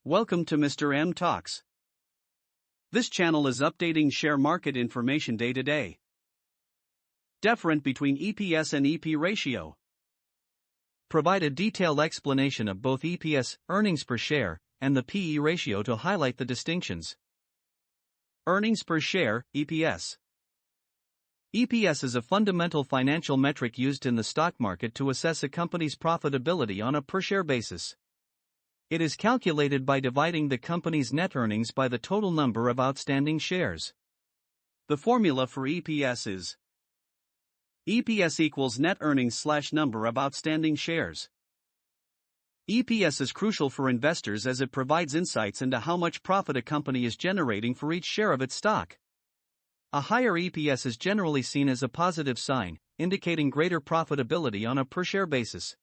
Welcome to Mr.M Talks. This channel is updating share market information day to day. Difference between EPS and EP ratio. Provide a detailed explanation of both EPS, earnings per share, and the PE ratio to highlight the distinctions. Earnings per share, EPS. EPS is a fundamental financial metric used in the stock market to assess a company's profitability on a per-share basis. It is calculated by dividing the company's net earnings by the total number of outstanding shares. The formula for EPS is EPS equals net earnings / number of outstanding shares. EPS is crucial for investors as it provides insights into how much profit a company is generating for each share of its stock. A higher EPS is generally seen as a positive sign, indicating greater profitability on a per-share basis.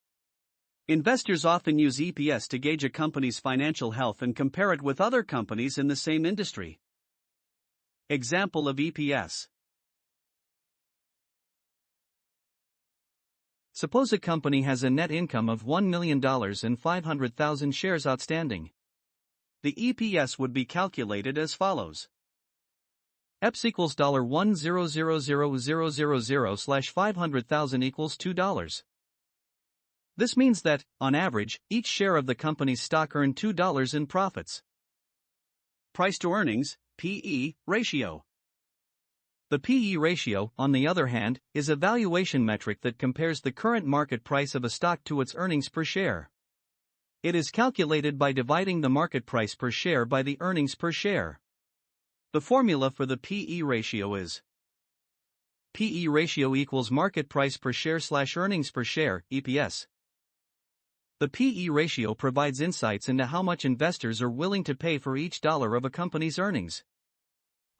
Investors often use EPS to gauge a company's financial health and compare it with other companies in the same industry. Example of EPS. Suppose a company has a net income of $1 million and 500,000 shares outstanding. The EPS would be calculated as follows. EPS equals $1,000,000/500,000 equals $2. This means that, on average, each share of the company's stock earned $2 in profits. Price to earnings, PE, ratio. The PE ratio, on the other hand, is a valuation metric that compares the current market price of a stock to its earnings per share. It is calculated by dividing the market price per share by the earnings per share. The formula for the PE ratio is PE ratio equals market price per share / earnings per share, EPS. The PE ratio provides insights into how much investors are willing to pay for each dollar of a company's earnings.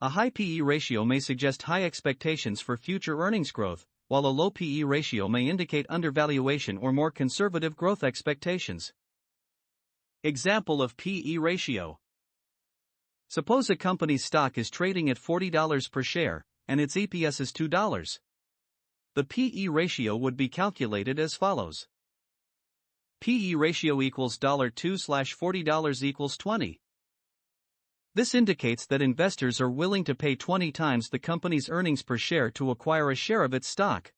A high PE ratio may suggest high expectations for future earnings growth, while a low PE ratio may indicate undervaluation or more conservative growth expectations. Example of PE ratio. Suppose a company's stock is trading at $40 per share, and its EPS is $2. The PE ratio would be calculated as follows. PE ratio equals $2/$40 equals 20. This indicates that investors are willing to pay 20 times the company's earnings per share to acquire a share of its stock.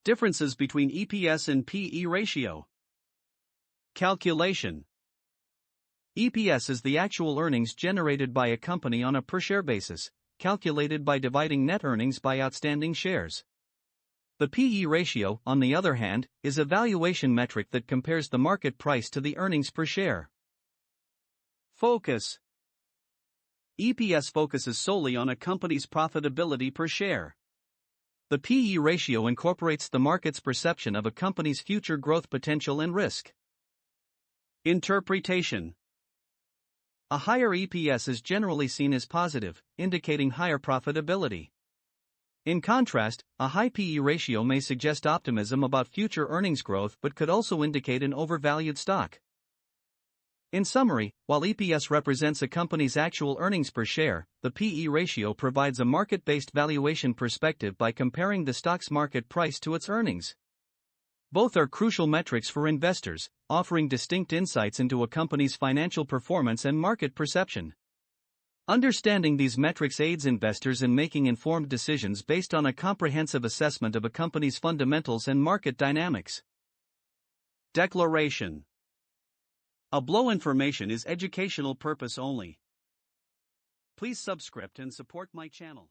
Differences between EPS and PE ratio. Calculation. EPS is the actual earnings generated by a company on a per-share basis, calculated by dividing net earnings by outstanding shares. The PE ratio, on the other hand, is a valuation metric that compares the market price to the earnings per share. Focus. EPS focuses solely on a company's profitability per share. The PE ratio incorporates the market's perception of a company's future growth potential and risk. Interpretation. A higher EPS is generally seen as positive, indicating higher profitability. In contrast, a high PE ratio may suggest optimism about future earnings growth but could also indicate an overvalued stock. In summary, while EPS represents a company's actual earnings per share, the PE ratio provides a market-based valuation perspective by comparing the stock's market price to its earnings. Both are crucial metrics for investors, offering distinct insights into a company's financial performance and market perception. Understanding these metrics aids investors in making informed decisions based on a comprehensive assessment of a company's fundamentals and market dynamics. Declaration. A below information is educational purpose only. Please subscribe and support my channel.